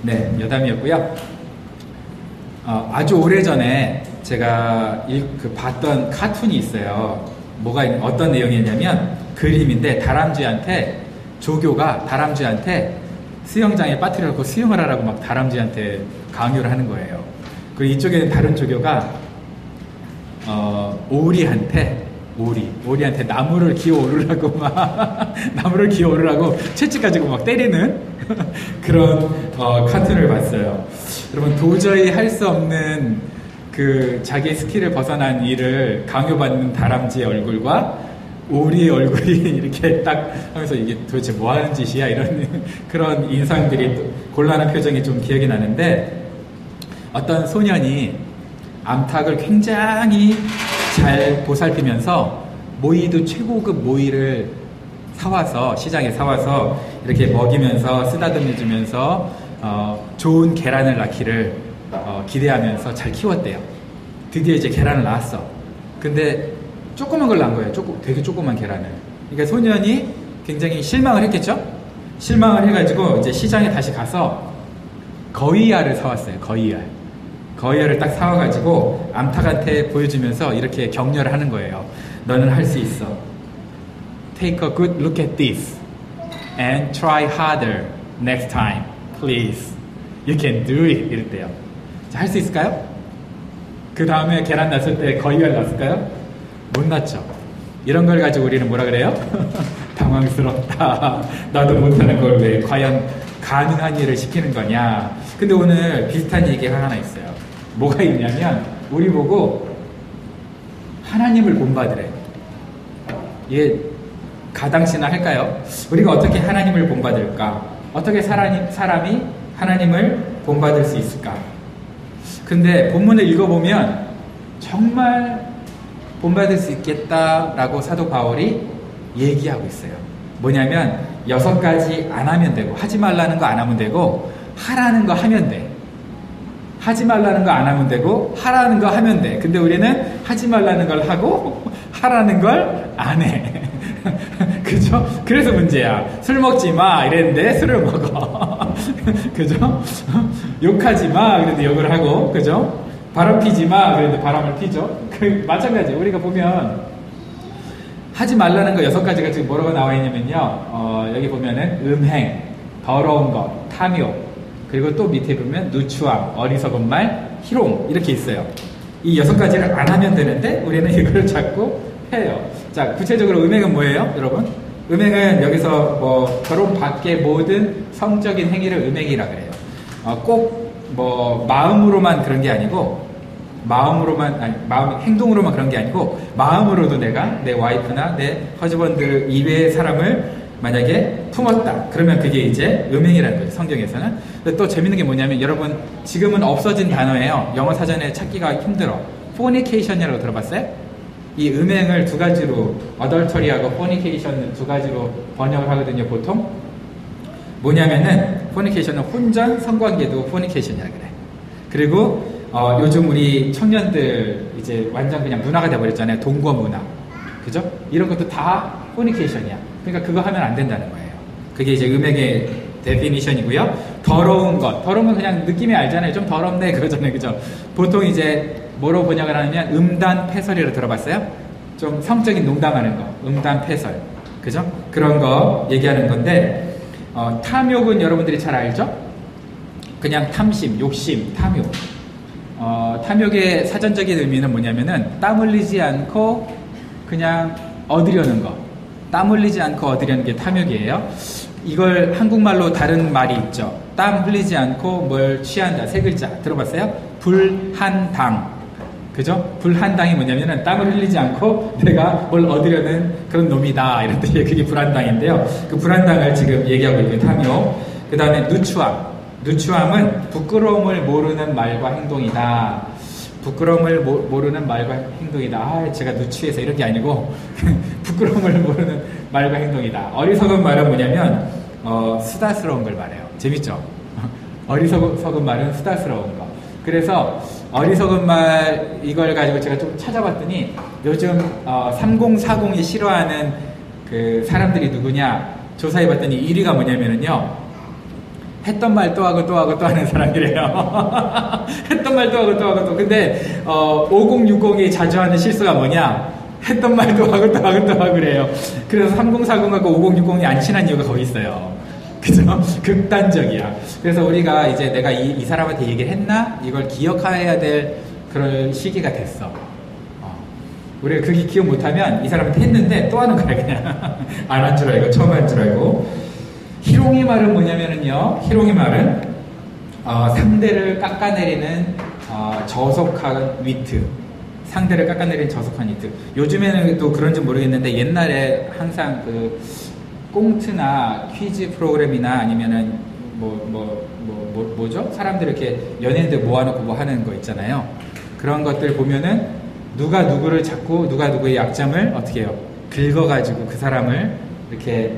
네, 여담이었고요. 아주 오래전에 제가 봤던 카툰이 있어요. 어떤 내용이었냐면 그림인데 조교가 다람쥐한테 수영장에 빠뜨려놓고 수영을 하라고 막 다람쥐한테 강요를 하는 거예요. 그리고 이쪽에는 다른 조교가 오리한테 나무를 기어오르라고 채찍 가지고 막 때리는 그런 카툰을 봤어요. 여러분, 도저히 할 수 없는 자기 스킬을 벗어난 일을 강요받는 다람쥐의 얼굴과 오리의 얼굴이 이렇게 딱 하면서 이게 도대체 뭐 하는 짓이야? 이런 그런 인상들이 곤란한 표정이 좀 기억이 나는데, 어떤 소년이 암탉을 굉장히 잘 보살피면서 모이도 최고급 모이를 시장에 사와서 이렇게 먹이면서 쓰다듬어 주면서 좋은 계란을 낳기를 기대하면서 잘 키웠대요. 드디어 이제 계란을 낳았어. 근데 조그만 걸 낳은 거예요. 되게 조그만 계란을. 그러니까 소년이 굉장히 실망을 했겠죠? 실망을 해가지고 이제 시장에 다시 가서 거위알을 사왔어요. 거위알을 딱 사와가지고 암탉한테 보여주면서 이렇게 격려를 하는 거예요. 너는 할 수 있어. Take a good look at this and try harder next time, please. You can do it. 이랬대요. 자, 할 수 있을까요? 그 다음에 계란 낳았을 때 거위알 낳았을까요? 못 낳죠. 이런 걸 가지고 우리는 뭐라 그래요? 당황스럽다. 나도 못하는 걸 왜 과연 가능한 일을 시키는 거냐. 근데 오늘 비슷한 얘기가 하나 있어요. 뭐가 있냐면 우리 보고 하나님을 본받으래. 이게 가당치나 할까요? 우리가 어떻게 하나님을 본받을까? 어떻게 사람이 하나님을 본받을 수 있을까? 근데 본문을 읽어보면 정말 본받을 수 있겠다라고 사도 바울이 얘기하고 있어요. 뭐냐면 6가지 안 하면 되고, 하지 말라는 거 안 하면 되고, 하라는 거 하면 돼. 하지 말라는 거 안 하면 되고, 하라는 거 하면 돼. 근데 우리는 하지 말라는 걸 하고 하라는 걸 안 해. 그죠? 그래서 문제야. 술 먹지 마 이랬는데 술을 먹어. 그죠? 욕하지 마 그랬는데 욕을 하고, 그죠? 바람 피지 마 그랬는데 바람을 피죠. 마찬가지. 우리가 보면 하지 말라는 거 6가지가 지금 뭐라고 나와 있냐면요, 여기 보면은 음행, 더러운 것, 탐욕, 그리고 또 밑에 보면 누추함, 어리석은 말, 희롱, 이렇게 있어요. 이 6가지를 안 하면 되는데 우리는 이걸 자꾸 해요. 자, 구체적으로 음행은 뭐예요, 여러분? 음행은 여기서 결혼 밖의 모든 성적인 행위를 음행이라 그래요. 꼭 마음으로만 그런 게 아니고, 행동으로만 그런 게 아니고, 마음으로도 내가 내 와이프나 내 허즈번드 이외의 사람을 만약에 품었다. 그러면 그게 이제 음행이라는 거죠, 성경에서는. 근데 또 재밌는 게 뭐냐면, 여러분, 지금은 없어진 단어예요. 영어 사전에 찾기가 힘들어. fornication이라고 들어봤어요? 이 음행을 2가지로, adultery하고 fornication은 2가지로 번역을 하거든요, 보통. 뭐냐면은, fornication은 혼전, 성관계도 fornication이라 그래. 그리고 요즘 우리 청년들 이제 완전 그냥 문화가 돼버렸잖아요. 동거 문화. 그죠? 이런 것도 다 fornication이야. 그러니까 그거 하면 안 된다는 거예요. 그게 이제 음행의 데피니션이고요. 더러운 것. 더러운 건 그냥 느낌이 알잖아요. 좀 더럽네. 그러잖아요. 그죠? 보통 이제 뭐로 번역을 하냐면 음단패설이라고 들어봤어요? 좀 성적인 농담하는 거. 음단패설. 그죠? 그런 거 얘기하는 건데, 탐욕은 여러분들이 잘 알죠? 그냥 탐심, 욕심, 탐욕. 탐욕의 사전적인 의미는 뭐냐면은 땀 흘리지 않고 그냥 얻으려는 거. 땀 흘리지 않고 얻으려는 게 탐욕이에요. 이걸 한국말로 다른 말이 있죠. 땀 흘리지 않고 뭘 취한다. 3글자 들어봤어요? 불한당. 그죠? 불한당이 뭐냐면은 땀을 흘리지 않고 내가 뭘 얻으려는 그런 놈이다. 이런 뜻이에요. 그게 불한당인데요. 그 불한당을 지금 얘기하고 있는 탐욕. 그 다음에 누추함. 누추함은 부끄러움을 모르는 말과 행동이다. 부끄러움을 모르는 말과 행동이다. 제가 누추해서 이런 게 아니고 부끄러움을 모르는 말과 행동이다. 어리석은 말은 뭐냐면 수다스러운 걸 말해요. 재밌죠? 어리석은 말은 수다스러운 거. 그래서 어리석은 말 이걸 가지고 제가 좀 찾아봤더니 요즘 3040이 싫어하는 그 사람들이 누구냐 조사해봤더니 1위가 뭐냐면은요, 했던 말 또 하고 또 하고 또 하는 사람이래요. 했던 말 또 하고 또 하고 또. 근데 5060이 자주 하는 실수가 뭐냐? 했던 말 또 하고 또 하고 또 하고 그래요. 그래서 3040하고 5060이 안 친한 이유가 거기 있어요. 그죠? 극단적이야. 그래서 우리가 이제 내가 이 사람한테 얘기를 했나? 이걸 기억해야 될 그런 시기가 됐어. 우리가 그게 기억 못하면 이 사람한테 했는데 또 하는 거야, 그냥. 안 한 줄 알고, 처음 한 줄 알고. 희롱의 말은 뭐냐면은요, 희롱의 말은, 상대를 깎아내리는, 저속한 위트. 상대를 깎아내리는 저속한 위트. 요즘에는 또 그런지 모르겠는데, 옛날에 항상 꽁트나 퀴즈 프로그램이나 아니면은, 뭐죠? 사람들 이렇게 연예인들 모아놓고 뭐 하는 거 있잖아요. 그런 것들 보면은, 누가 누구를 잡고 누가 누구의 약점을 어떻게 해요? 긁어가지고 그 사람을 이렇게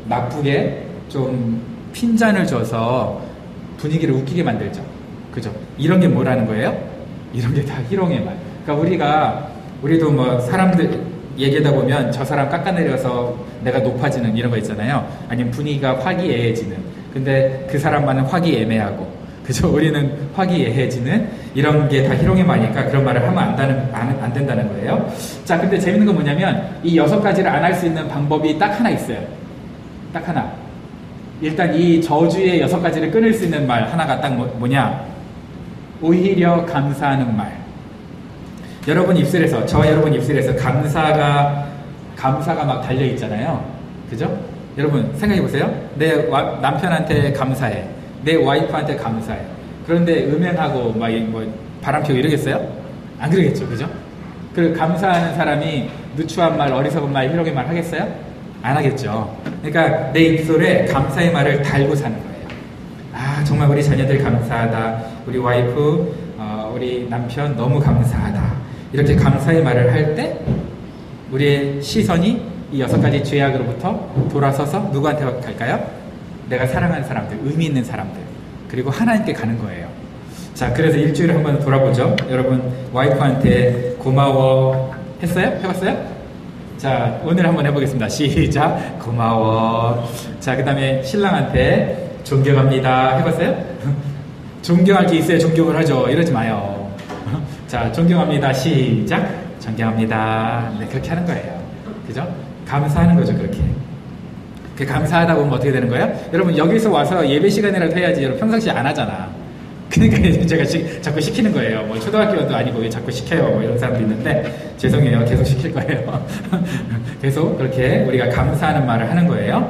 나쁘게 좀 핀잔을 줘서 분위기를 웃기게 만들죠. 그죠? 이런 게 뭐라는 거예요? 이런 게 다 희롱의 말. 그러니까 우리도 뭐 사람들 얘기하다 보면 저 사람 깎아내려서 내가 높아지는 이런 거 있잖아요. 아니면 분위기가 화기애애해지는. 근데 그 사람만은 화기애매하고. 그죠? 우리는 화기애애해지는 이런 게 다 희롱의 말이니까 그런 말을 하면 안 된다는 거예요. 자, 근데 재밌는 건 뭐냐면 이 6가지를 안 할 수 있는 방법이 딱 하나 있어요. 딱 하나. 일단 이 저주의 6가지를 끊을 수 있는 말 하나가 딱 뭐냐? 오히려 감사하는 말. 여러분 입술에서, 저와 여러분 입술에서 감사가 막 달려있잖아요. 그죠? 여러분 생각해 보세요. 내 남편한테 감사해. 내 와이프한테 감사해. 그런데 음행하고 막 바람 피우고 이러겠어요? 안 그러겠죠, 그죠? 그 감사하는 사람이 누추한 말, 어리석은 말, 희롱의 말 하겠어요? 안 하겠죠. 그러니까 내 입술에 감사의 말을 달고 사는 거예요. 아, 정말 우리 자녀들 감사하다. 우리 와이프, 우리 남편 너무 감사하다. 이렇게 감사의 말을 할 때 우리의 시선이 이 6가지 죄악으로부터 돌아서서 누구한테 갈까요? 내가 사랑하는 사람들, 의미 있는 사람들, 그리고 하나님께 가는 거예요. 자, 그래서 일주일에 한 번 돌아보죠. 여러분 와이프한테 고마워 했어요? 해봤어요? 자, 오늘 한번 해보겠습니다. 시작. 고마워. 자, 그 다음에 신랑한테 존경합니다. 해봤어요? 존경할 게 있어야 존경을 하죠. 이러지 마요. 자, 존경합니다. 시작. 존경합니다. 네, 그렇게 하는 거예요. 그죠? 감사하는 거죠, 그렇게. 그 감사하다 보면 어떻게 되는 거예요? 여러분, 여기서 와서 예배 시간이라도 해야지. 여러분, 평상시에 안 하잖아. 그러니까 제가 자꾸 시키는 거예요. 뭐, 초등학교도 아니고 왜 자꾸 시켜요. 뭐, 이런 사람도 있는데, 죄송해요. 계속 시킬 거예요. 계속 그렇게 우리가 감사하는 말을 하는 거예요.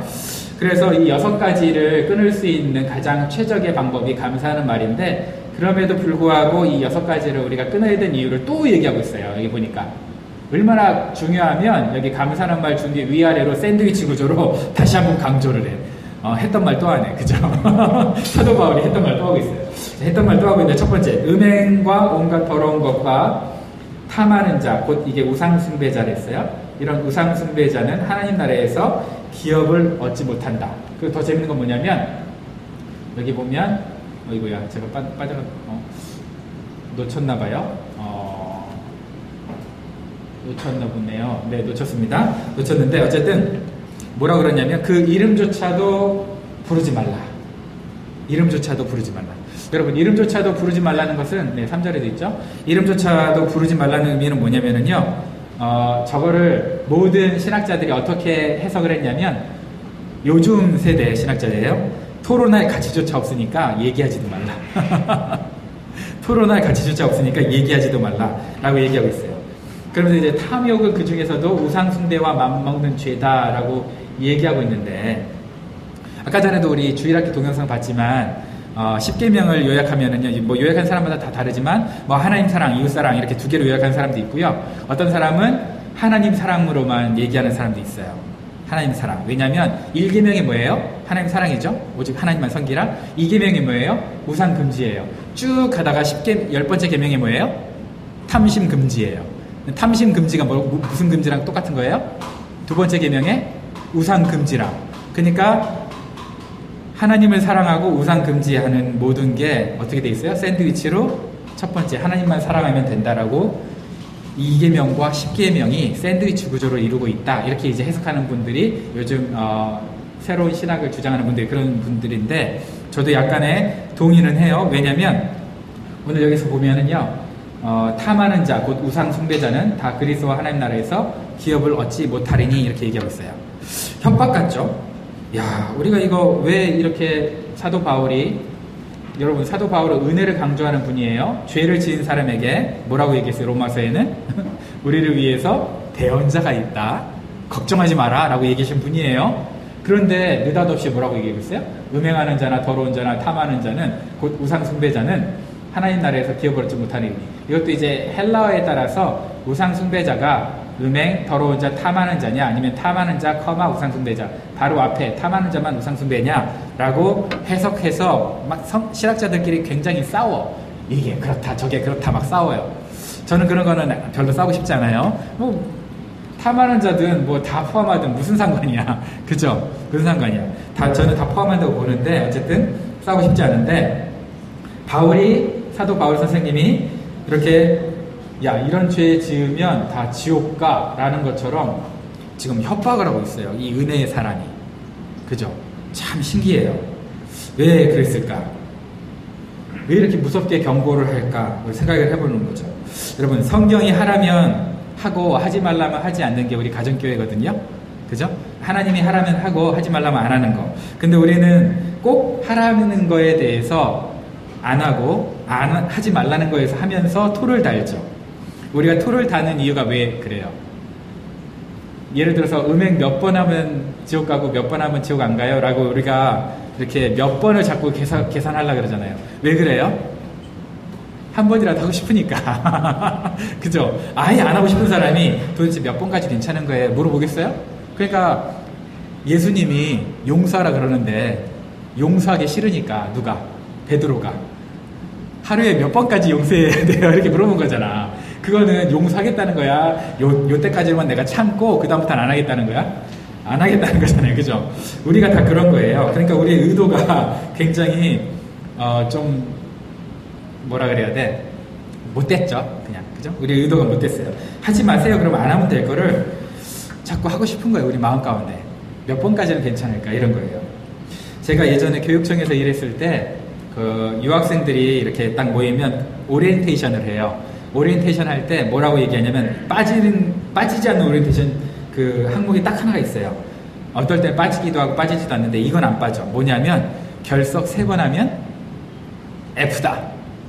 그래서 이 6가지를 끊을 수 있는 가장 최적의 방법이 감사하는 말인데, 그럼에도 불구하고 이 6가지를 우리가 끊어야 되는 이유를 또 얘기하고 있어요. 여기 보니까. 얼마나 중요하면 여기 감사하는 말 준 뒤에 위아래로 샌드위치 구조로 다시 한번 강조를 해. 했던 말 또 하네. 그죠? 사도 바울이 했던 말 또 하고 있어요. 했던 말 또 하고 있는데 첫 번째, 음행과 온갖 더러운 것과 탐하는 자, 곧 이게 우상숭배자를 했어요. 이런 우상숭배자는 하나님 나라에서 기업을 얻지 못한다. 그리고 더 재밌는 건 뭐냐면 여기 보면 이거야 제가 놓쳤나봐요. 놓쳤나 보네요. 네, 놓쳤습니다. 놓쳤는데 어쨌든 뭐라 그러냐면 그 이름조차도 부르지 말라. 이름조차도 부르지 말라. 여러분, 이름조차도 부르지 말라는 것은 3절에도 있죠. 이름조차도 부르지 말라는 의미는 뭐냐면은요. 저거를 모든 신학자들이 어떻게 해석을 했냐면 요즘 세대 신학자예요. 토론할 가치조차 없으니까 얘기하지도 말라. 토론할 가치조차 없으니까 얘기하지도 말라라고 얘기하고 있어요. 그러면서 이제 탐욕은 그 중에서도 우상숭배와 맘먹는 죄다라고 얘기하고 있는데, 아까 전에도 우리 주일학교 동영상 봤지만 10계명을 요약하면은요, 뭐 요약한 사람마다 다 다르지만 뭐 하나님 사랑, 이웃 사랑 이렇게 2개로 요약한 사람도 있고요. 어떤 사람은 하나님 사랑으로만 얘기하는 사람도 있어요. 하나님 사랑. 왜냐하면 1계명이 뭐예요? 하나님 사랑이죠. 오직 하나님만 섬기라. 2계명이 뭐예요? 우상 금지예요. 쭉 가다가 10번째 계명이 뭐예요? 탐심 금지예요. 탐심 금지가 무슨 금지랑 똑같은 거예요? 2번째 계명에 우상 금지랑. 그러니까 하나님을 사랑하고 우상 금지하는 모든 게 어떻게 돼 있어요? 샌드위치로 첫 번째 하나님만 사랑하면 된다라고 2계명과 10계명이 샌드위치 구조를 이루고 있다. 이렇게 이제 해석하는 분들이 요즘 새로운 신학을 주장하는 분들이 그런 분들인데, 저도 약간의 동의는 해요. 왜냐면 오늘 여기서 보면은요, 탐하는 자, 곧 우상 숭배자는 다 그리스도와 하나님 나라에서 기업을 얻지 못하리니 이렇게 얘기하고 있어요. 협박 같죠? 야, 우리가 이거 왜 이렇게 사도 바울이, 여러분 사도 바울은 은혜를 강조하는 분이에요. 죄를 지은 사람에게 뭐라고 얘기했어요? 로마서에는 우리를 위해서 대언자가 있다, 걱정하지 마라 라고 얘기하신 분이에요. 그런데 느닷없이 뭐라고 얘기했어요? 음행하는 자나 더러운 자나 탐하는 자는 곧 우상 숭배자는 하나님 나라에서 기업을 얻지 못하리니. 이것도 이제 헬라어에 따라서 우상 숭배자가 음행, 더러운 자, 탐하는 자냐, 아니면 탐하는 자, 우상 숭배자, 바로 앞에 탐하는 자만 우상 숭배냐 라고 해석해서 막 신학자들끼리 굉장히 싸워. 이게 그렇다 저게 그렇다 막 싸워요. 저는 그런 거는 별로 싸우고 싶지 않아요. 뭐 탐하는 자든 뭐 다 포함하든 무슨 상관이야. 그죠? 무슨 상관이야. 저는 다 포함한다고 보는데 어쨌든 싸우고 싶지 않은데, 사도 바울 선생님이 이렇게 이런 죄 지으면 다 지옥 가 라는 것처럼 지금 협박을 하고 있어요. 이 은혜의 사람이. 그죠? 참 신기해요. 왜 그랬을까? 왜 이렇게 무섭게 경고를 할까? 생각을 해보는 거죠. 여러분, 성경이 하라면 하고 하지 말라면 하지 않는 게 우리 가정교회거든요. 그죠? 하나님이 하라면 하고 하지 말라면 안 하는 거. 근데 우리는 꼭 하라는 거에 대해서 안 하고 하지 말라는 거에서 하면서 토를 달죠. 우리가 토를 다는 이유가 왜 그래요? 예를 들어서 음행 몇 번 하면 지옥 가고 몇 번 하면 지옥 안 가요? 라고 우리가 이렇게 몇 번을 자꾸 계산하려고 그러잖아요. 왜 그래요? 한 번이라도 하고 싶으니까. 그죠? 아예 안 하고 싶은 사람이 도대체 몇 번까지 괜찮은 거예요? 물어보겠어요? 그러니까 예수님이 용서하라 그러는데 용서하기 싫으니까 누가? 베드로가 하루에 몇 번까지 용서해야 돼요? 이렇게 물어본 거잖아. 그거는 용서하겠다는 거야? 요 때까지만 내가 참고 그 다음부터는 안 하겠다는 거야? 안 하겠다는 거잖아요. 그죠? 우리가 다 그런 거예요. 그러니까 우리의 의도가 굉장히 좀 뭐라 그래야 돼? 못됐죠? 그냥. 그죠? 우리의 의도가 못됐어요. 하지 마세요. 그러면 안 하면 될 거를 자꾸 하고 싶은 거예요. 우리 마음 가운데. 몇 번까지는 괜찮을까? 이런 거예요. 제가 예전에 교육청에서 일했을 때 그 유학생들이 이렇게 딱 모이면 오리엔테이션을 해요. 오리엔테이션 할 때 뭐라고 얘기하냐면 빠지지 않는 오리엔테이션 그 항목이 딱 하나가 있어요. 어떨 때 빠지기도 하고 빠지지도 않는데 이건 안 빠져. 뭐냐면 결석 3번 하면 F다.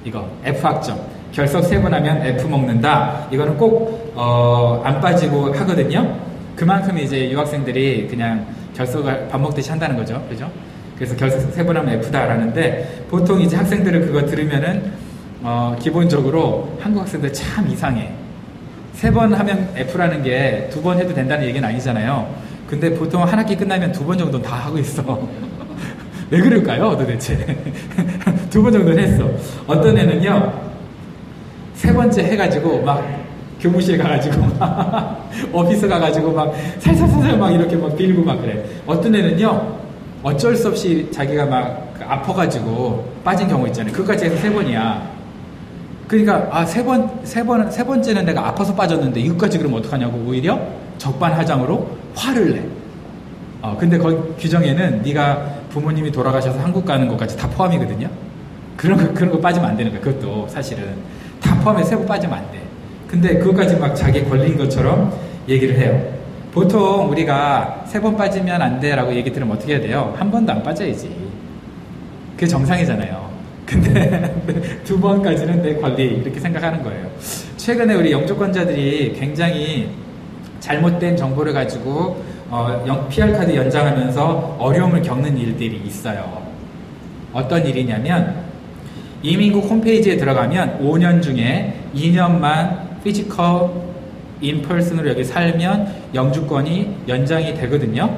이거 F 학점. 결석 3번 하면 F 먹는다. 이거는 꼭 안 빠지고 하거든요. 그만큼 이제 유학생들이 그냥 결석을 밥 먹듯이 한다는 거죠. 그죠? 그래서 결석 3번 하면 F다라는데, 보통 이제 학생들을 그거 들으면은 기본적으로 한국 학생들 참 이상해. 3번 하면 F라는 게 2번 해도 된다는 얘기는 아니잖아요. 근데 보통 한 학기 끝나면 2번 정도는 다 하고 있어. 왜 그럴까요, 도대체? 2번 정도는 했어. 어떤 애는요, 3번째 해가지고 막 교무실 가가지고 막 오피스 가가지고 막 살살살살 막 이렇게 막 빌고 막 그래. 어떤 애는요, 어쩔 수 없이 자기가 막 아파가지고 빠진 경우 있잖아요. 그것까지 해서 3번이야. 그러니까 세 번째는 내가 아파서 빠졌는데 이것까지 그러면 어떡하냐고 오히려 적반하장으로 화를 내. 근데 거기 규정에는 네가 부모님이 돌아가셔서 한국 가는 것까지 다 포함이거든요. 그런 거 빠지면 안 되는 거야. 그것도 사실은 다 포함해서 3번 빠지면 안 돼. 근데 그것까지 막 자기 권리인 것처럼 얘기를 해요. 보통 우리가 3번 빠지면 안 돼 라고 얘기 들으면 어떻게 해야 돼요? 한 번도 안 빠져야지. 그게 정상이잖아요. 근데 2번까지는 내 권리 이렇게 생각하는 거예요. 최근에 우리 영주권자들이 굉장히 잘못된 정보를 가지고 PR카드 연장하면서 어려움을 겪는 일들이 있어요. 어떤 일이냐면, 이민국 홈페이지에 들어가면 5년 중에 2년만 피지컬 인펄슨으로 여기 살면 영주권이 연장이 되거든요.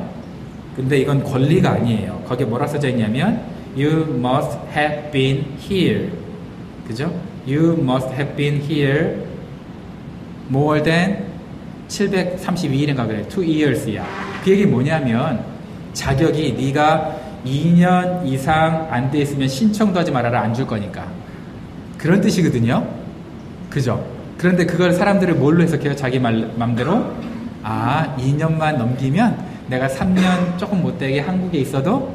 근데 이건 권리가 아니에요. 거기에 뭐라 써져 있냐면 You must have been here. 그죠? You must have been here more than 732일인가 그래. 2 years야. 그 얘기 뭐냐면, 자격이 네가 2년 이상 안 돼 있으면 신청도 하지 말아라, 안 줄 거니까. 그런 뜻이거든요. 그죠? 그런데 그걸 사람들을 뭘로 해석해요? 자기 맘대로? 2년만 넘기면 내가 3년 조금 못되게 한국에 있어도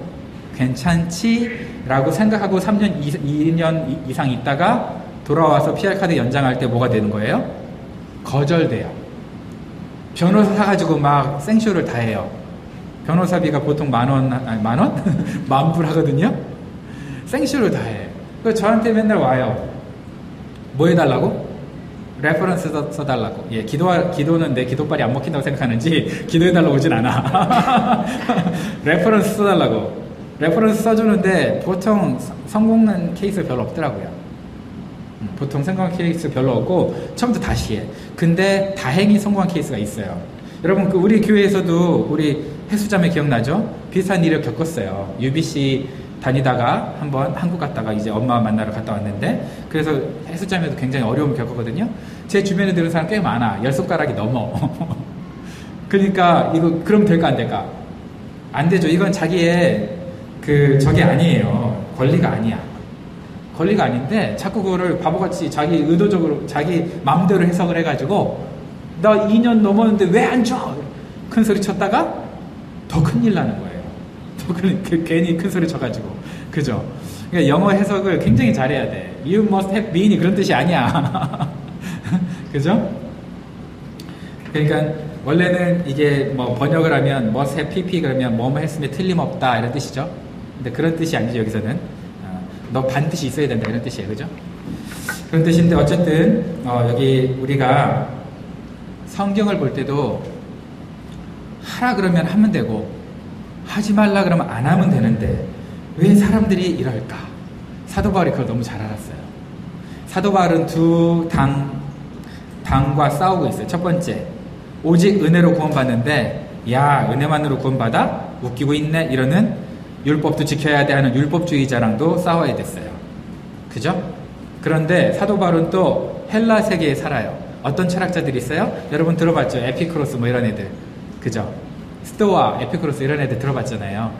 괜찮지 라고 생각하고 3년, 2년 이상 있다가 돌아와서 PR카드 연장할 때 뭐가 되는 거예요? 거절돼요. 변호사 사가지고 막 생쇼를 다 해요. 변호사비가 보통 만원? 만불 하거든요? 생쇼를 다 해. 그래서 저한테 맨날 와요. 뭐 해달라고? 레퍼런스 써달라고. 예, 기도는 내 기도빨이 안 먹힌다고 생각하는지 기도해달라고 오진 않아. 레퍼런스 써달라고. 레퍼런스 써주는데 보통 성공한 케이스 별로 없더라고요. 보통 성공한 케이스 별로 없고 처음부터 다시 해. 근데 다행히 성공한 케이스가 있어요. 여러분, 우리 교회에서도 우리 해수자매 기억나죠? 비슷한 일을 겪었어요. UBC 다니다가 한번 한국 갔다가 이제 엄마 만나러 갔다 왔는데, 그래서 해수자매도 굉장히 어려움을 겪었거든요. 제 주변에 들은 사람 꽤 많아. 10손가락이 넘어. 그러니까 이거 그럼 될까 안 될까? 안 되죠. 이건 자기의 저게 아니에요. 권리가 아니야. 권리가 아닌데 자꾸 그거를 바보같이 자기 의도적으로 자기 마음대로 해석을 해가지고 나 2년 넘었는데 왜 안 줘? 큰 소리 쳤다가 더 큰일 나는 거예요. 괜히 큰 소리 쳐가지고. 그죠? 그러니까 영어 해석을 굉장히 잘해야 돼. You must have been이 그런 뜻이 아니야. 그죠? 그러니까 원래는 이게 뭐 번역을 하면 must have pp 그러면 뭐뭐 했으면 틀림없다 이런 뜻이죠. 근데 그런 뜻이 아니죠. 여기서는 너 반드시 있어야 된다 이런 뜻이에요. 그죠? 그런 뜻인데 어쨌든 여기 우리가 성경을 볼 때도 하라 그러면 하면 되고 하지 말라 그러면 안 하면 되는데 왜 사람들이 이럴까? 사도 바울이 그걸 너무 잘 알았어요. 사도 바울은 두 당과 싸우고 있어요. 첫 번째, 오직 은혜로 구원받는데 야 은혜만으로 구원받아? 웃기고 있네? 이러는 율법도 지켜야 돼 하는 율법주의자랑도 싸워야 됐어요. 그죠? 그런데 사도 바울은 또 헬라 세계에 살아요. 어떤 철학자들이 있어요? 여러분 들어봤죠? 에피크로스 뭐 이런 애들. 그죠? 스토아, 에피크로스 이런 애들 들어봤잖아요.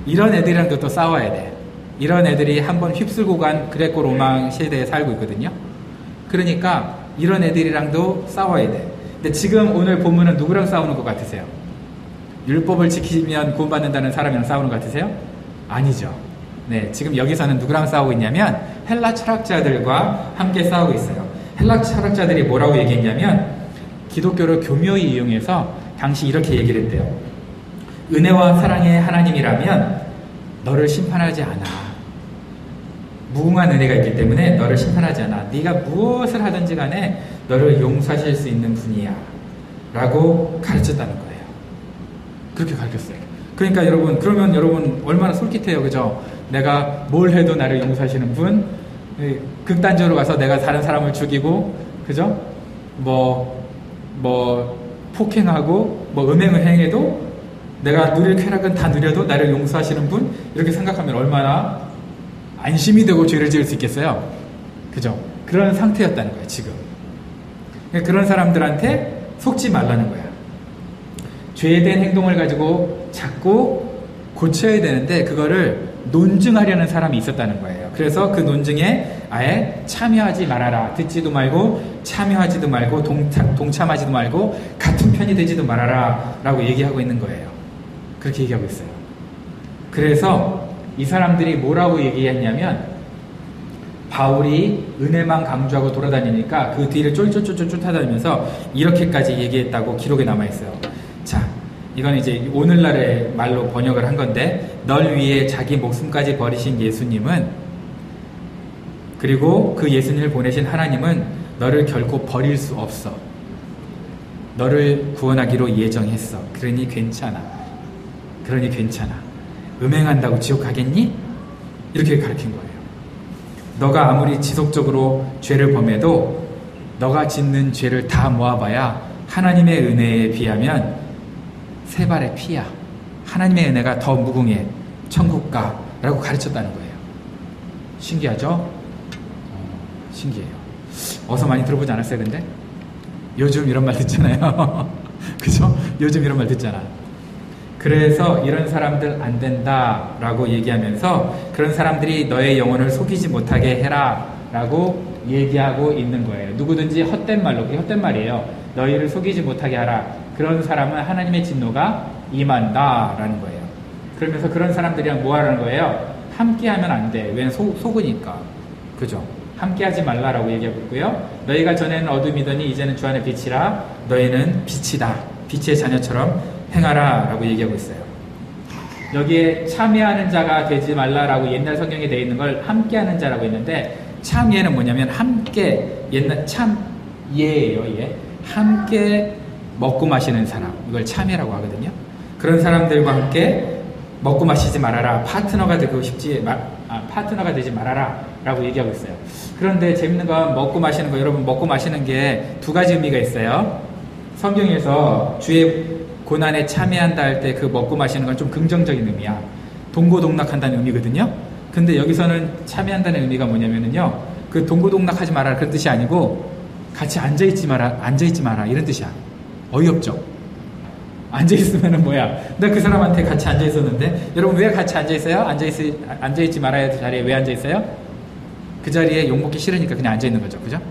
이런 애들이랑도 또 싸워야 돼. 이런 애들이 한번 휩쓸고 간 그레코 로마 시대에 살고 있거든요. 그러니까 이런 애들이랑도 싸워야 돼. 근데 지금 오늘 본문은 누구랑 싸우는 것 같으세요? 율법을 지키면 구원받는다는 사람이랑 싸우는 것 같으세요? 아니죠. 네, 지금 여기서는 누구랑 싸우고 있냐면 헬라 철학자들과 함께 싸우고 있어요. 헬라 철학자들이 뭐라고 얘기했냐면 기독교를 교묘히 이용해서 당시 이렇게 얘기를 했대요. 은혜와 사랑의 하나님이라면 너를 심판하지 않아. 무궁한 은혜가 있기 때문에 너를 심판하지 않아. 네가 무엇을 하든지 간에 너를 용서하실 수 있는 분이야 라고 가르쳤다는 거예요. 그렇게 가르쳤어요. 그러니까 그러면 여러분 얼마나 솔깃해요. 그죠? 내가 뭘 해도 나를 용서하시는 분, 극단적으로 가서 내가 다른 사람을 죽이고, 그죠? 폭행하고, 음행을 행해도 내가 누릴 쾌락은 다 누려도 나를 용서하시는 분, 이렇게 생각하면 얼마나 안심이 되고 죄를 지을 수 있겠어요? 그죠? 그런 상태였다는 거예요, 지금. 그런 사람들한테 속지 말라는 거야. 죄된 행동을 가지고 자꾸 고쳐야 되는데 그거를 논증하려는 사람이 있었다는 거예요. 그래서 그 논증에 아예 참여하지 말아라. 듣지도 말고 참여하지도 말고 동참하지도 말고 같은 편이 되지도 말아라 라고 얘기하고 있는 거예요. 그렇게 얘기하고 있어요. 그래서 이 사람들이 뭐라고 얘기했냐면 바울이 은혜만 강조하고 돌아다니니까 그 뒤를 쫄쫄쫄쫄 쫓아다니면서 이렇게까지 얘기했다고 기록에 남아있어요. 자, 이건 이제 오늘날의 말로 번역을 한 건데 널 위해 자기 목숨까지 버리신 예수님은, 그리고 그 예수님을 보내신 하나님은 너를 결코 버릴 수 없어. 너를 구원하기로 예정했어. 그러니 괜찮아. 음행한다고 지옥 가겠니? 이렇게 가르친 거예요. 너가 아무리 지속적으로 죄를 범해도 너가 짓는 죄를 다 모아봐야 하나님의 은혜에 비하면 세 발의 피야. 하나님의 은혜가 더 무궁해. 천국 가. 라고 가르쳤다는 거예요. 신기하죠? 신기해요. 어서 많이 들어보지 않았어요, 근데? 요즘 이런 말 듣잖아요. 그죠? 요즘 이런 말 듣잖아. 그래서 이런 사람들 안 된다 라고 얘기하면서 그런 사람들이 너의 영혼을 속이지 못하게 해라 라고 얘기하고 있는 거예요. 누구든지 헛된 말로, 그게 헛된 말이에요. 너희를 속이지 못하게 하라. 그런 사람은 하나님의 진노가 임한다 라는 거예요. 그러면서 그런 사람들이랑 뭐 하라는 거예요? 함께 하면 안 돼. 왜냐면 속으니까. 그죠? 함께 하지 말라라고 얘기하고 있고요. 너희가 전에는 어둠이더니 이제는 주 안에 빛이라. 너희는 빛이다. 빛의 자녀처럼 행하라 라고 얘기하고 있어요. 여기에 참여하는 자가 되지 말라라고 옛날 성경에 되어 있는 걸 함께하는 자라고 했는데, 참예는 뭐냐면 함께, 옛날 참예예요. 예. 함께 먹고 마시는 사람, 이걸 참예라고 하거든요. 그런 사람들과 함께 먹고 마시지 말아라. 파트너가 되지 말아라 라고 얘기하고 있어요. 그런데 재밌는 건 먹고 마시는 거, 여러분 먹고 마시는 게 두 가지 의미가 있어요. 성경에서 주의 고난에 참여한다 할 때 그 먹고 마시는 건 좀 긍정적인 의미야. 동고동락한다는 의미거든요. 근데 여기서는 참여한다는 의미가 뭐냐면요, 그 동고동락하지 마라 그런 뜻이 아니고 같이 앉아있지 마라 이런 뜻이야. 어이없죠? 앉아있으면은 뭐야? 나 그 사람한테 같이 앉아있었는데, 여러분 왜 같이 앉아있어요? 앉아있지 말아야 할 자리에 왜 앉아있어요? 그 자리에 욕먹기 싫으니까 그냥 앉아있는 거죠. 그죠?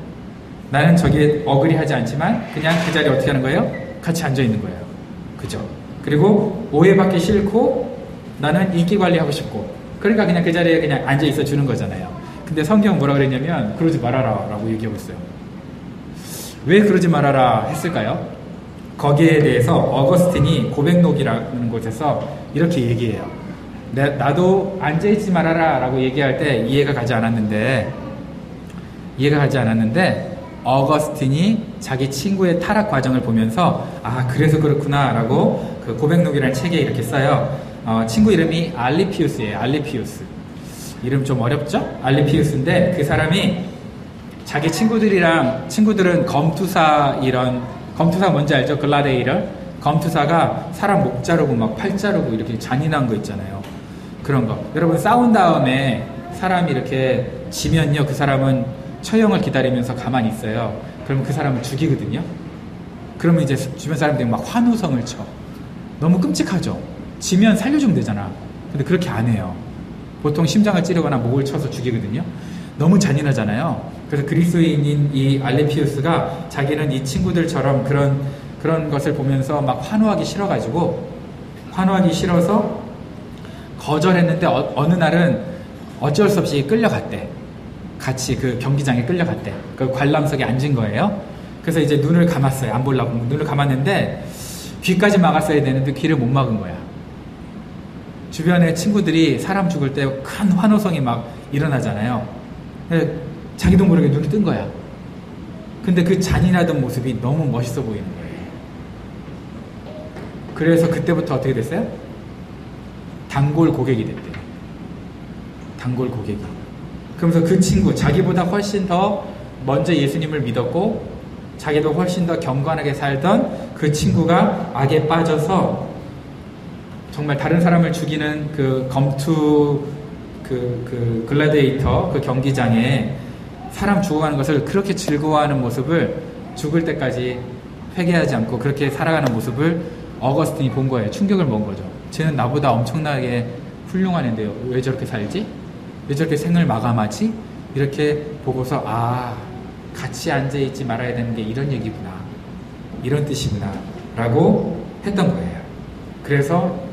나는 저기에 어그리하지 않지만 그냥 그 자리에 어떻게 하는 거예요? 같이 앉아있는 거예요. 그죠? 그리고 오해받기 싫고 나는 인기 관리하고 싶고, 그러니까 그냥 그 자리에 그냥 앉아있어 주는 거잖아요. 근데 성경은 뭐라 그랬냐면 그러지 말아라 라고 얘기하고 있어요. 왜 그러지 말아라 했을까요? 거기에 대해서 어거스틴이 고백록이라는 곳에서 이렇게 얘기해요. 나도 앉아있지 말아라 라고 얘기할 때 이해가 가지 않았는데 어거스틴이 자기 친구의 타락 과정을 보면서 그래서 그렇구나 라고 그 고백록이라는 책에 이렇게 써요. 친구 이름이 알리피우스예요. 알리피우스. 이름 좀 어렵죠? 알리피우스인데 그 사람이 자기 친구들은 검투사 뭔지 알죠? 글라데이터. 검투사가 사람 목 자르고 막 팔 자르고 이렇게 잔인한 거 있잖아요. 그런 거. 여러분 싸운 다음에 사람이 이렇게 지면요, 그 사람은 처형을 기다리면서 가만히 있어요. 그러면 그 사람을 죽이거든요. 그러면 이제 주변 사람들이 막 환호성을 쳐. 너무 끔찍하죠? 지면 살려주면 되잖아. 근데 그렇게 안 해요. 보통 심장을 찌르거나 목을 쳐서 죽이거든요. 너무 잔인하잖아요. 그래서 그리스인인 이 알레피우스가 자기는 이 친구들처럼 그런 것을 보면서 막 환호하기 싫어서 거절했는데 어느 날은 어쩔 수 없이 끌려갔대. 같이 그 경기장에 끌려갔대. 그 관람석에 앉은 거예요. 그래서 이제 눈을 감았어요. 안 보려고 눈을 감았는데 귀까지 막았어야 되는데 귀를 못 막은 거야. 주변에 친구들이 사람 죽을 때 큰 환호성이 막 일어나잖아요. 자기도 모르게 눈이 뜬 거야. 근데 그 잔인하던 모습이 너무 멋있어 보이는 거예요. 그래서 그때부터 어떻게 됐어요? 단골 고객이 됐대. 단골 고객이. 그러면서 그 친구, 자기보다 훨씬 더 먼저 예수님을 믿었고 자기도 훨씬 더 경건하게 살던 그 친구가 악에 빠져서 정말 다른 사람을 죽이는 그 검투 그 글라데이터 그 경기장에 사람 죽어가는 것을 그렇게 즐거워하는 모습을 죽을 때까지 회개하지 않고 그렇게 살아가는 모습을 어거스틴이 본 거예요. 충격을 먹은 거죠. 쟤는 나보다 엄청나게 훌륭한 애인데요. 왜 저렇게 살지? 왜 저렇게 생을 마감하지? 이렇게 보고서 같이 앉아있지 말아야 되는 게 이런 얘기구나. 이런 뜻이구나. 라고 했던 거예요. 그래서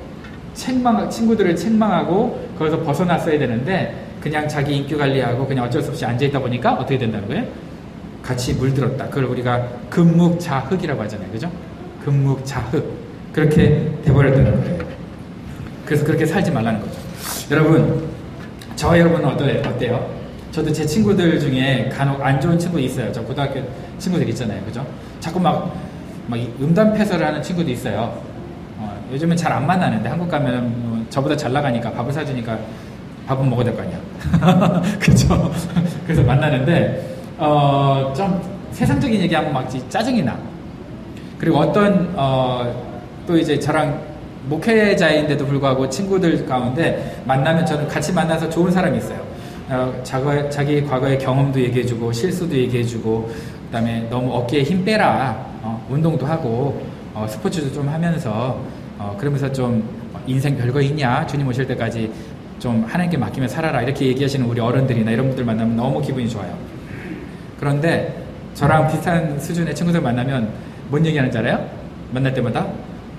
친구들을 책망하고 거기서 벗어났어야 되는데 그냥 자기 인격 관리하고 그냥 어쩔 수 없이 앉아있다 보니까 어떻게 된다는 거예요? 같이 물들었다. 그걸 우리가 금묵자흑이라고 하잖아요. 그죠? 금묵자흑. 그렇게 돼버렸다는 거예요. 그래서 그렇게 살지 말라는 거죠. 여러분, 여러분은 어때요? 저도 제 친구들 중에 간혹 안 좋은 친구 있어요. 저 고등학교 친구들 있잖아요. 그죠? 자꾸 막 음담패설을 하는 친구도 있어요. 요즘은 잘 안 만나는데 한국 가면 저보다 잘 나가니까 밥을 사주니까 밥은 먹어야 될 거 아니야. 그죠? 그래서 만나는데 좀 세상적인 얘기하면 막 짜증이 나. 그리고 어떤 또 이제 저랑 목회자인데도 불구하고 친구들 가운데 만나면 저는 같이 만나서 좋은 사람이 있어요. 자기 과거의 경험도 얘기해주고 실수도 얘기해주고 그다음에 너무 어깨에 힘 빼라. 운동도 하고 스포츠도 좀 하면서 그러면서 좀 인생 별거 있냐? 주님 오실 때까지 좀 하나님께 맡기며 살아라. 이렇게 얘기하시는 우리 어른들이나 이런 분들 만나면 너무 기분이 좋아요. 그런데 저랑 비슷한 수준의 친구들 만나면 뭔 얘기하는지 알아요? 만날 때마다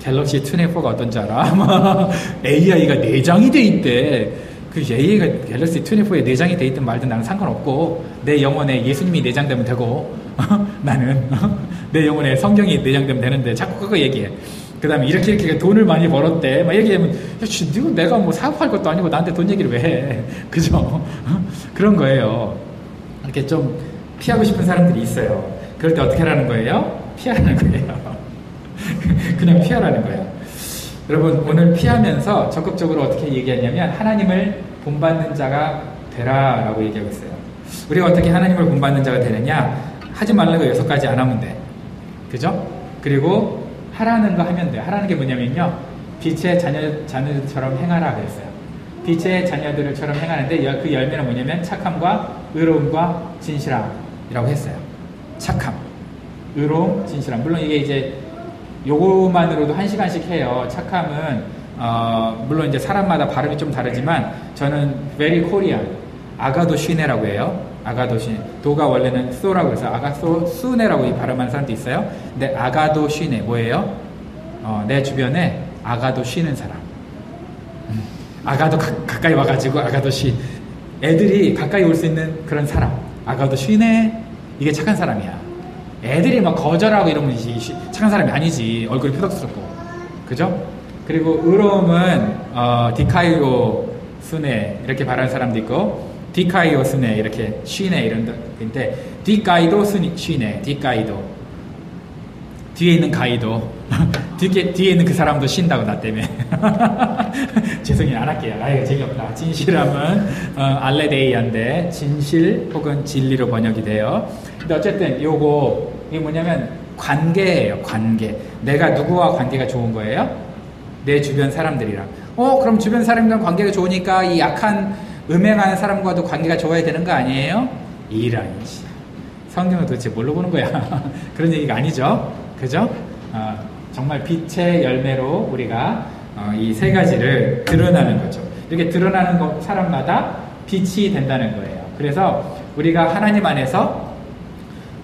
갤럭시 24가 어떤지 알아? AI가 내장이 돼 있대. 그 얘가 갤럭시 24에 내장이 돼 있든 말든 나는 상관없고 내 영혼에 예수님이 내장되면 되고 나는 내 영혼에 성경이 내장되면 되는데 자꾸 그거 얘기해. 그 다음에 이렇게 돈을 많이 벌었대 막 얘기하면 야, 내가 뭐 사업할 것도 아니고 나한테 돈 얘기를 왜 해. 그죠? 그런 거예요. 이렇게 좀 피하고 싶은 사람들이 있어요. 그럴 때 어떻게 하라는 거예요? 피하라는 거예요. 그냥 피하라는 거예요. 여러분 오늘 피하면서 적극적으로 어떻게 얘기하냐면 하나님을 본받는 자가 되라 라고 얘기하고 있어요. 우리가 어떻게 하나님을 본받는 자가 되느냐, 하지 말라는 거 6가지 안 하면 돼. 그죠? 그리고 하라는 거 하면 돼. 하라는 게 뭐냐면요, 빛의 자녀들처럼 행하라 그랬어요. 빛의 자녀들처럼 행하는데 그 열매는 뭐냐면 착함과 의로움과 진실함이라고 했어요. 착함, 의로움, 진실함. 물론 이게 이제 요거만으로도 1시간씩 해요. 착함은 물론 이제 사람마다 발음이 좀 다르지만 저는 very Korean, 아가도 쉬네라고 해요. 아가도 쉬네. 도가 원래는 소라고 해서 아가소 수네라고 발음하는 사람도 있어요. 근데 아가도 쉬네 뭐예요? 내 주변에 아가도 쉬는 사람. 아가도 가까이 와가지고 아가도 쉬. 애들이 가까이 올 수 있는 그런 사람. 아가도 쉬네. 이게 착한 사람이야. 애들이 막 거절하고 이러면 착한 사람이 아니지. 얼굴이 표독스럽고. 그죠? 그리고 의로움은 디카이오 스네 이렇게 말하는 사람도 있고 디카이오 스네 이렇게 쉬네 이런 데인데 디카이도 쉬네. 디카이도 뒤에 있는 가이도 뒤에 있는 그 사람도 쉰다고 나 때문에 죄송해요 안 할게요. 아유 재미없다. 진실함은 알레데이아인데 진실 혹은 진리로 번역이 돼요. 근데 어쨌든 이게 뭐냐면 관계예요. 관계. 내가 누구와 관계가 좋은 거예요? 내 주변 사람들이랑. 그럼 주변 사람이랑 관계가 좋으니까 이 약한 음행하는 사람과도 관계가 좋아야 되는 거 아니에요? 이란이지. 성경은 도대체 뭘로 보는 거야? 그런 얘기가 아니죠. 그죠? 정말 빛의 열매로 우리가 이 3가지를 드러나는 거죠. 이렇게 드러나는 사람마다 빛이 된다는 거예요. 그래서 우리가 하나님 안에서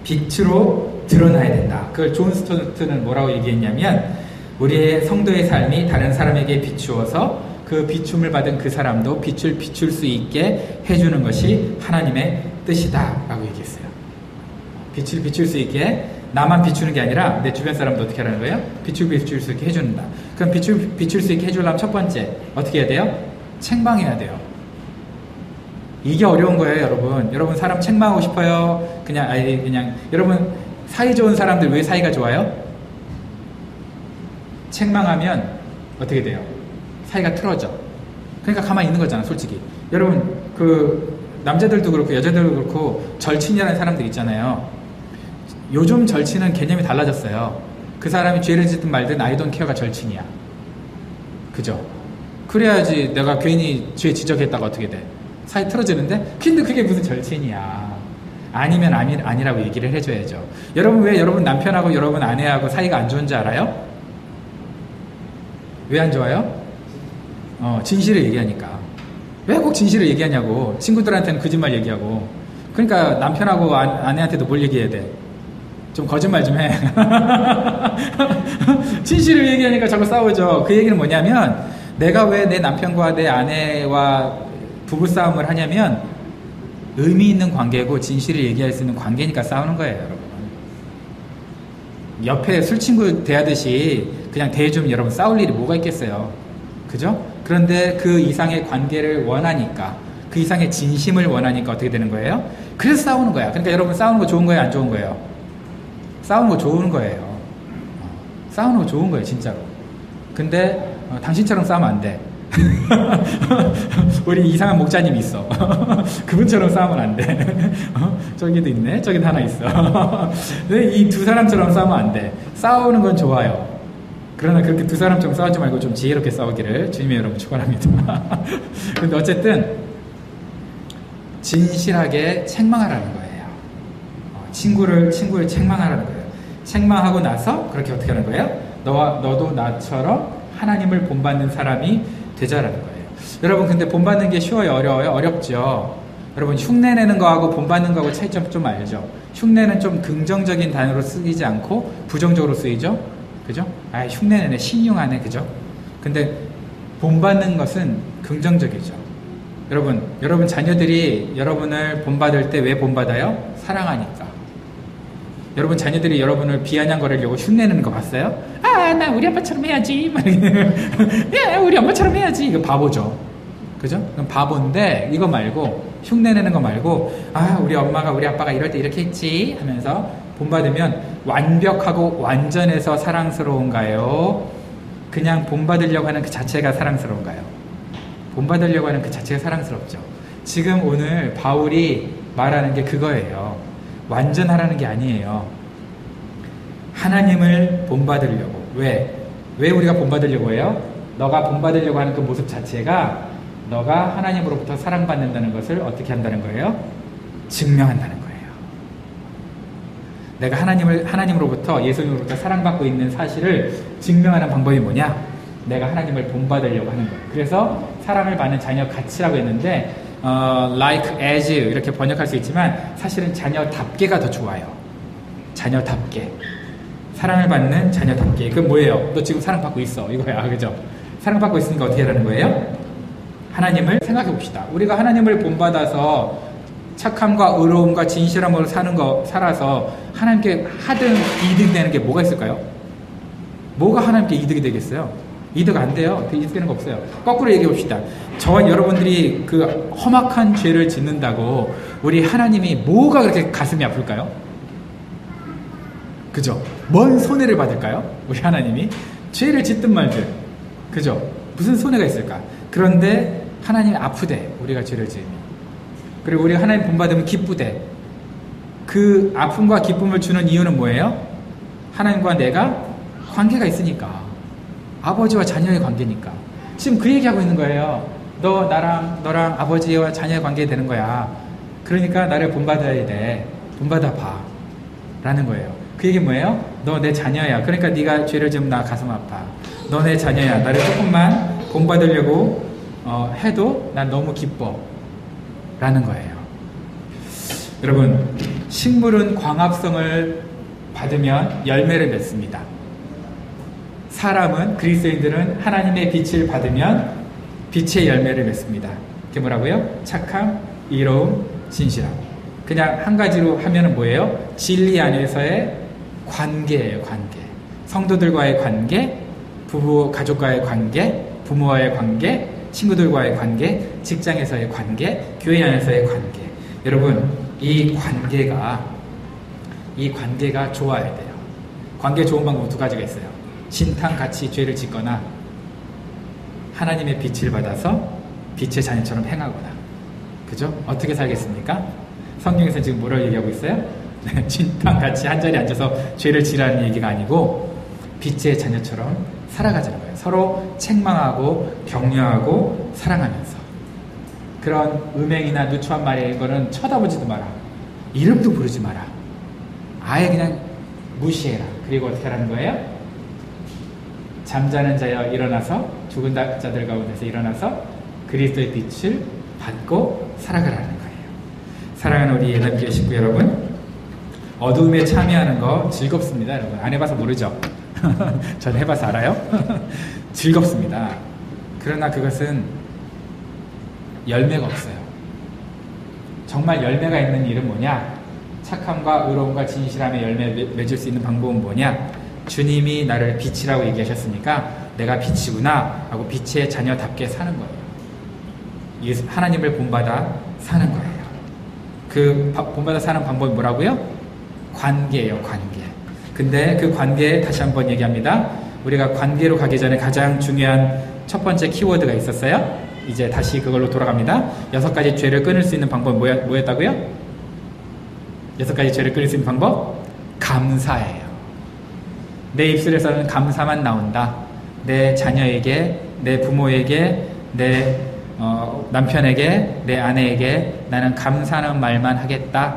빛으로 드러나야 된다. 그걸 존 스토트는 뭐라고 얘기했냐면 우리의 성도의 삶이 다른 사람에게 비추어서 그 비춤을 받은 그 사람도 빛을 비출 수 있게 해주는 것이 하나님의 뜻이다 라고 얘기했어요. 빛을 비출 수 있게 나만 비추는 게 아니라 내 주변 사람도 어떻게 하라는 거예요? 빛을 비출 수 있게 해준다. 그럼 빛을 비출 수 있게 해주려면 첫 번째 어떻게 해야 돼요? 책망해야 돼요. 이게 어려운 거예요, 여러분. 여러분 사람 책망하고 싶어요? 그냥 여러분 사이 좋은 사람들 왜 사이가 좋아요? 책망하면 어떻게 돼요? 사이가 틀어져. 그러니까 가만히 있는 거잖아, 솔직히. 여러분 그 남자들도 그렇고 여자들도 그렇고 절친이라는 사람들 있잖아요. 요즘 절친은 개념이 달라졌어요. 그 사람이 죄를 짓든 말든 I don't care가 절친이야. 그죠? 그래야지 내가 괜히 죄 지적했다가 어떻게 돼? 사이 틀어지는데? 근데 그게 무슨 절친이야. 아니면 아니라고 얘기를 해줘야죠. 여러분 왜 여러분 남편하고 여러분 아내하고 사이가 안 좋은지 알아요? 왜 안 좋아요? 진실을 얘기하니까. 왜 꼭 진실을 얘기하냐고. 친구들한테는 거짓말 얘기하고. 그러니까 남편하고 아내한테도 뭘 얘기해야 돼? 좀 거짓말 좀 해. 진실을 얘기하니까 자꾸 싸우죠. 그 얘기는 뭐냐면 내가 왜 내 남편과 내 아내와 부부싸움을 하냐면 의미 있는 관계고 진실을 얘기할 수 있는 관계니까 싸우는 거예요, 여러분. 옆에 술친구 대하듯이 그냥 대해주면 여러분 싸울 일이 뭐가 있겠어요. 그죠? 그런데 그 이상의 관계를 원하니까, 그 이상의 진심을 원하니까 어떻게 되는 거예요? 그래서 싸우는 거야. 그러니까 여러분 싸우는 거 좋은 거예요, 안 좋은 거예요? 싸우는 거 좋은 거예요. 싸우는 거 좋은 거예요, 진짜로. 근데 당신처럼 싸우면 안 돼. 우리 이상한 목자님 있어. 그분처럼 싸우면 안 돼. 저기도 있네. 저기도 하나 있어. 이 두 사람처럼 싸우면 안 돼. 싸우는 건 좋아요. 그러나 그렇게 두 사람처럼 싸우지 말고 좀 지혜롭게 싸우기를 주님의 여러분 축원합니다. 근데 어쨌든 진실하게 책망하라는 거예요. 친구를 책망하라는 거예요. 책망하고 나서 그렇게 어떻게 하는 거예요? 너도 나처럼 하나님을 본받는 사람이 되자라는 거예요. 여러분 근데 본받는 게 쉬워요? 어려워요? 어렵죠. 여러분 흉내내는 거하고 본받는 거하고 차이점 좀 알죠? 흉내는 좀 긍정적인 단어로 쓰이지 않고 부정적으로 쓰이죠? 그죠? 흉내내네, 신용하네, 그죠? 근데 본받는 것은 긍정적이죠. 여러분 자녀들이 여러분을 본받을 때 왜 본받아요? 사랑하니까. 여러분 자녀들이 여러분을 비아냥거리려고 흉내내는 거 봤어요? 아, 나 우리 아빠처럼 해야지. 야, 우리 엄마처럼 해야지. 이거 바보죠. 그죠? 그럼 바보인데 이거 말고 흉내내는 거 말고 아, 우리 엄마가 우리 아빠가 이럴 때 이렇게 했지 하면서 본받으면 완벽하고 완전해서 사랑스러운가요? 그냥 본받으려고 하는 그 자체가 사랑스러운가요? 본받으려고 하는 그 자체가 사랑스럽죠. 지금 오늘 바울이 말하는 게 그거예요. 완전하라는 게 아니에요. 하나님을 본받으려고. 왜 우리가 본받으려고 해요? 너가 본받으려고 하는 그 모습 자체가 너가 하나님으로부터 사랑받는다는 것을 어떻게 한다는 거예요? 증명한다는 거예요. 내가 하나님으로부터, 예수님으로부터 사랑받고 있는 사실을 증명하는 방법이 뭐냐? 내가 하나님을 본받으려고 하는 거예요. 그래서 사랑을 받는 자녀 가치라고 했는데 like as 이렇게 번역할 수 있지만 사실은 자녀답게가 더 좋아요. 자녀답게. 사랑을 받는 자녀답게. 그건 뭐예요? 너 지금 사랑받고 있어. 이거야. 그죠? 사랑받고 있으니까 어떻게 하라는 거예요? 하나님을 생각해 봅시다. 우리가 하나님을 본받아서 착함과 의로움과 진실함으로 살아서 하나님께 하등 이득이 되는 게 뭐가 있을까요? 뭐가 하나님께 이득이 되겠어요? 이득 안 돼요. 이득 되는 거 없어요. 거꾸로 얘기해 봅시다. 저와 여러분들이 그 험악한 죄를 짓는다고 우리 하나님이 뭐가 그렇게 가슴이 아플까요? 그죠? 뭔 손해를 받을까요? 우리 하나님이 죄를 짓든 말든. 그죠? 무슨 손해가 있을까? 그런데 하나님이 아프대. 우리가 죄를 지으면. 그리고 우리가 하나님 본받으면 기쁘대. 그 아픔과 기쁨을 주는 이유는 뭐예요? 하나님과 내가 관계가 있으니까. 아버지와 자녀의 관계니까. 지금 그 얘기하고 있는 거예요. 너랑 아버지와 자녀의 관계 되는 거야. 그러니까 나를 본받아야 돼. 본받아 봐. 라는 거예요. 그 얘기 뭐예요? 너 내 자녀야. 그러니까 네가 죄를 지으면 나 가슴 아파. 너 내 자녀야. 나를 조금만 본받으려고 해도 난 너무 기뻐. 라는 거예요. 여러분, 식물은 광합성을 받으면 열매를 맺습니다. 사람은, 그리스도인들은 하나님의 빛을 받으면 빛의 열매를 맺습니다. 그게 뭐라고요? 착함, 이로움, 진실함. 그냥 한 가지로 하면은 뭐예요? 진리 안에서의 관계예요, 관계. 성도들과의 관계, 부부, 가족과의 관계, 부모와의 관계, 친구들과의 관계, 직장에서의 관계, 교회 안에서의 관계. 여러분, 이 관계가 좋아야 돼요. 관계 좋은 방법 두 가지가 있어요. 신탕같이 죄를 짓거나 하나님의 빛을 받아서 빛의 자녀처럼 행하거나. 그죠? 어떻게 살겠습니까? 성경에서 지금 뭐라고 얘기하고 있어요? 네, 신탕같이 한자리에 앉아서 죄를 지라는 얘기가 아니고 빛의 자녀처럼 살아가자는 거예요. 서로 책망하고 격려하고 사랑하면서. 그런 음행이나 누추한 말의 거는 쳐다보지도 마라. 이름도 부르지 마라. 아예 그냥 무시해라. 그리고 어떻게 하라는 거예요? 잠자는 자여 일어나서, 죽은 자들 가운데서 일어나서 그리스도의 빛을 받고 살아가라는 거예요. 사랑하는 우리 예담교회 식구 여러분, 어두움에 참여하는 거 즐겁습니다. 여러분, 안 해봐서 모르죠? 전 해봐서 알아요. 즐겁습니다. 그러나 그것은 열매가 없어요. 정말 열매가 있는 일은 뭐냐? 착함과 의로움과 진실함의 열매 맺을 수 있는 방법은 뭐냐? 주님이 나를 빛이라고 얘기하셨으니까 내가 빛이구나 하고 빛의 자녀답게 사는 거예요. 하나님을 본받아 사는 거예요. 그 본받아 사는 방법이 뭐라고요? 관계예요, 관계. 근데 그 관계 다시 한번 얘기합니다. 우리가 관계로 가기 전에 가장 중요한 첫 번째 키워드가 있었어요. 이제 다시 그걸로 돌아갑니다. 6가지 죄를 끊을 수 있는 방법은 뭐였다고요? 6가지 죄를 끊을 수 있는 방법? 감사예요. 내 입술에서는 감사만 나온다. 내 자녀에게, 내 부모에게, 내 남편에게, 내 아내에게 나는 감사하는 말만 하겠다.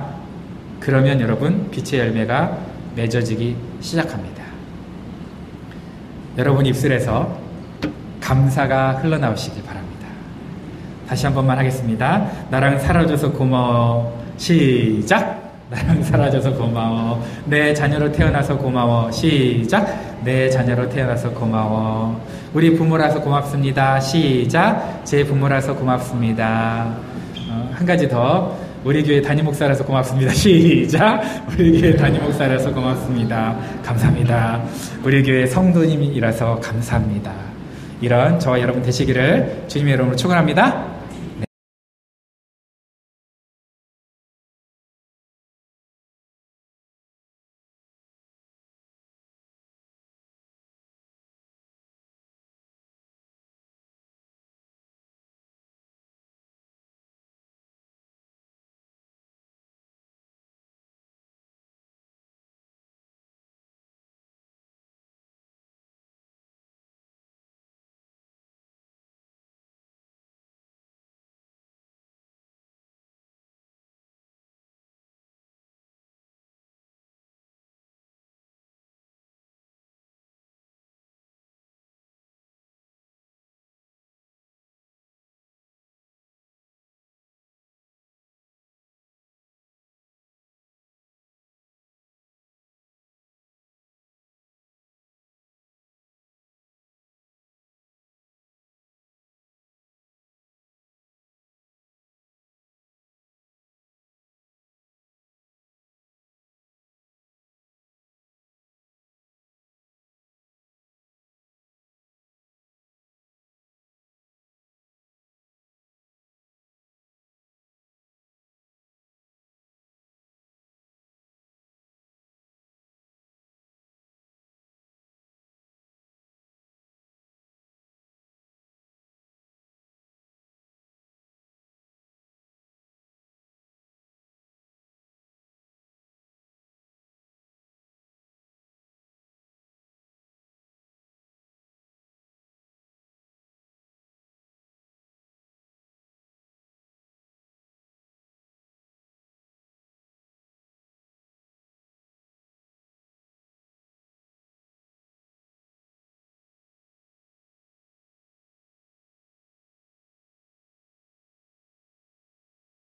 그러면 여러분 빛의 열매가 맺어지기 시작합니다. 여러분 입술에서 감사가 흘러나오시길 바랍니다. 다시 한 번만 하겠습니다. 나랑 살아줘서 고마워. 시작! 나랑 살아줘서 고마워. 내 자녀로 태어나서 고마워. 시작. 내 자녀로 태어나서 고마워. 우리 부모라서 고맙습니다. 시작. 제 부모라서 고맙습니다. 한 가지 더. 우리 교회 담임 목사라서 고맙습니다. 시작. 우리 교회 담임 목사라서 고맙습니다. 감사합니다. 우리 교회 성도님이라서 감사합니다. 이런 저와 여러분 되시기를 주님의 이름으로 축원합니다.